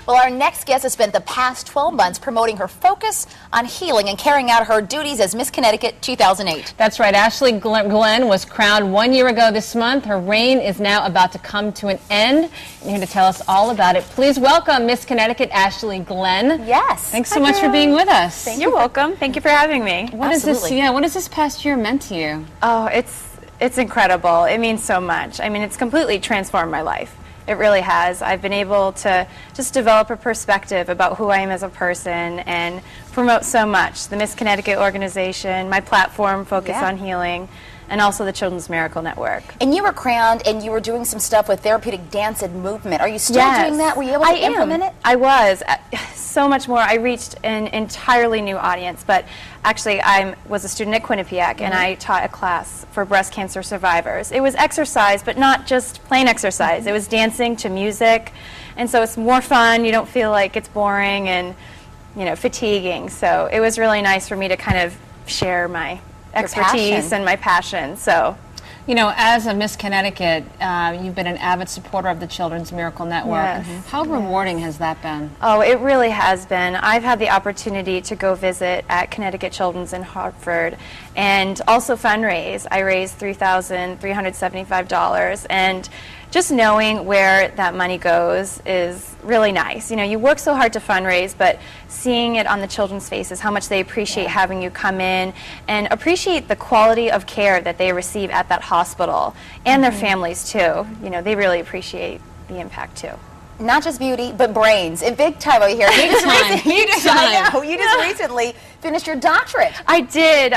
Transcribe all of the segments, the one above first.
Well, our next guest has spent the past 12 months promoting her focus on healing and carrying out her duties as Miss Connecticut 2008. That's right. Ashley Glenn was crowned 1 year ago this month. Her reign is now about to come to an end. And here to tell us all about it, please welcome Miss Connecticut Ashley Glenn. Yes. Thanks so much for being with us. You're welcome. Thank you for having me. What is this? Yeah. What has this past year meant to you? Oh, it's incredible. It means so much. I mean, it's completely transformed my life. It really has. I've been able to just develop a perspective about who I am as a person and promote so much. The Miss Connecticut organization, my platform, Focus on Healing, and also the Children's Miracle Network. And you were crowned and you were doing some stuff with therapeutic dance and movement. Are you still doing that? Were you able to implement it? I was. So much more. I reached an entirely new audience, but actually I was a student at Quinnipiac and I taught a class for breast cancer survivors. It was exercise, but not just plain exercise. It was dancing to music, and so it's more fun. You don't feel like it's boring and, you know, fatiguing. So it was really nice for me to kind of share my expertise and my passion. So, you know, as a Miss Connecticut, you've been an avid supporter of the Children's Miracle Network. Yes. How rewarding has that been? Oh, it really has been. I've had the opportunity to go visit at Connecticut Children's in Hartford and also fundraise. I raised $3,375, and just knowing where that money goes is really nice. You know, you work so hard to fundraise, but seeing it on the children's faces, how much they appreciate having you come in and appreciate the quality of care that they receive at that hospital and their families too. You know, they really appreciate the impact too. Not just beauty, but brains. And big time over here. You just recently finished your doctorate. I did.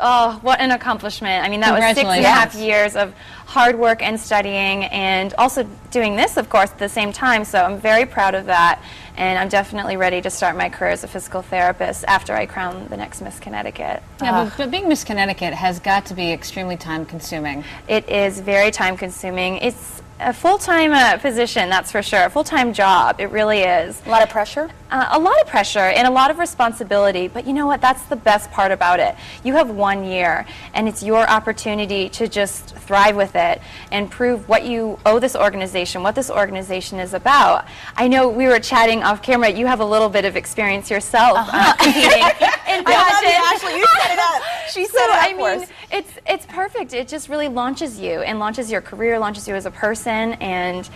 Oh, what an accomplishment. I mean, that was 6.5 years of hard work and studying, and also doing this, of course, at the same time. So I'm very proud of that, and I'm definitely ready to start my career as a physical therapist after I crown the next Miss Connecticut. Yeah, but being Miss Connecticut has got to be extremely time-consuming. It is very time-consuming. It's a full-time position, that's for sure. A full-time job, it really is. A lot of pressure? A lot of pressure and a lot of responsibility, but you know what, that's the best part about it. You have 1 year, and it's your opportunity to just thrive with it and prove what you owe this organization, what this organization is about. I know we were chatting off camera, you have a little bit of experience yourself competing in pageant. Ashley, you set it up. She set it up for us. It's perfect. It just really launches you and launches your career, launches you as a person, and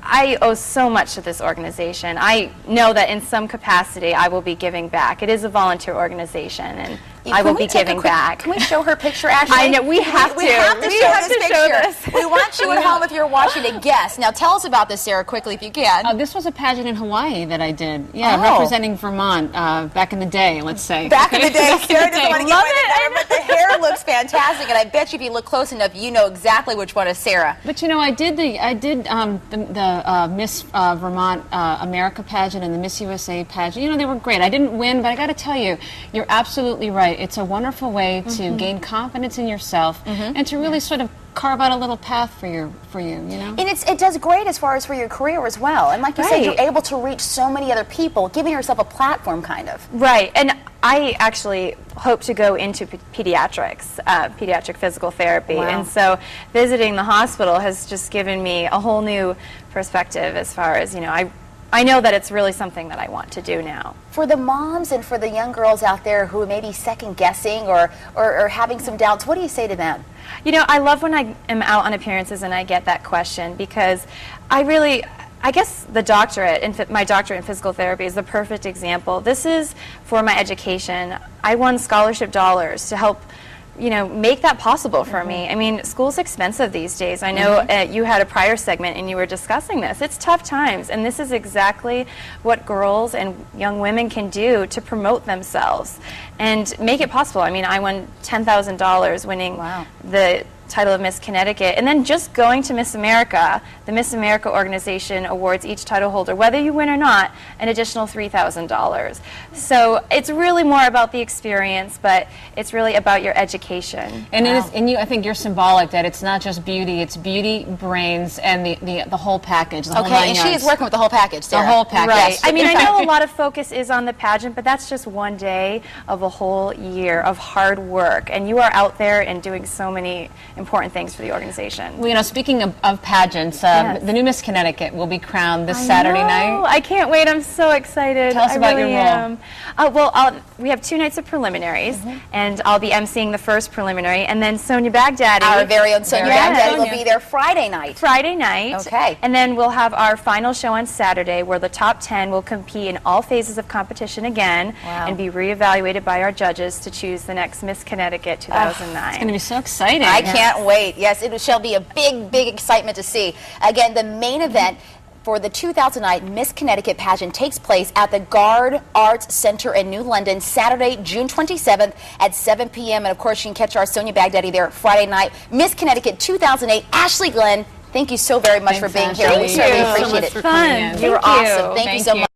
I owe so much to this organization. I know that in some capacity I will be giving back. It is a volunteer organization, and I will be giving back. Can we show her picture, Ashley? I know, we have to. We have to show this picture. We want you at home if you're watching to guess. Now tell us about this, Sarah, quickly if you can. This was a pageant in Hawaii that I did. Yeah, representing Vermont back in the day, let's say. Back in the day. Sarah doesn't want to get away, but the hair looks fantastic, and I bet you if you look close enough, you know exactly which one is Sarah. But you know, I did the Miss Vermont America pageant and the Miss USA pageant. You know, they were great. I didn't win, but I got to tell you, you're absolutely right. It's a wonderful way to gain confidence in yourself and to really sort of carve out a little path for you, you know? And it does great as far as for your career as well. And like you said, you're able to reach so many other people, giving yourself a platform, kind of. Right. And I actually hope to go into pediatrics, pediatric physical therapy. Wow. And so visiting the hospital has just given me a whole new perspective as far as, you know, I know that it's really something that I want to do now. For the moms and for the young girls out there who may be second-guessing or having some doubts, what do you say to them? You know, I love when I am out on appearances and I get that question, because I guess the doctorate, my doctorate in physical therapy is the perfect example. This is for my education. I won scholarship dollars to help, you know, make that possible for me. I mean, school's expensive these days. I know you had a prior segment and you were discussing this. It's tough times, and this is exactly what girls and young women can do to promote themselves and make it possible. I mean, I won $10,000 winning the title of Miss Connecticut, and then just going to Miss America, the Miss America organization awards each title holder, whether you win or not, an additional $3,000. So it's really more about the experience, but it's really about your education. And it is, and I think you're symbolic that it's not just beauty; it's beauty, brains, and the whole package. The whole 9 and yards. she is working with the whole package, Sarah. The whole package. Right. Yes. I mean, I know a lot of focus is on the pageant, but that's just one day of a whole year of hard work, and you are out there and doing so many important things for the organization. Well, you know, speaking of pageants, Yes. the new Miss Connecticut will be crowned this Saturday night. I can't wait. I'm so excited. Tell us I about really your role. am. We have 2 nights of preliminaries, and I'll be emceeing the first preliminary, and then Sonia Baghdadi, Our very own Sonia Yes. Baghdadi will be there Friday night. Friday night. Okay. And then we'll have our final show on Saturday, where the top 10 will compete in all phases of competition again, Wow. and be reevaluated by our judges to choose the next Miss Connecticut 2009. It's going to be so exciting. I can't wait. Yes, it shall be a big, big excitement to see. Again, the main event for the 2009 Miss Connecticut pageant takes place at the Gard Arts Center in New London, Saturday, June 27th at 7 p.m. And of course, you can catch our Sonia Baghdadi there Friday night. Miss Connecticut 2008, Ashley Glenn, thank you so very much for being here. We Ashley. certainly Thank you so appreciate much it. for coming in. Fun. You were Thank you. awesome. Thank you so much.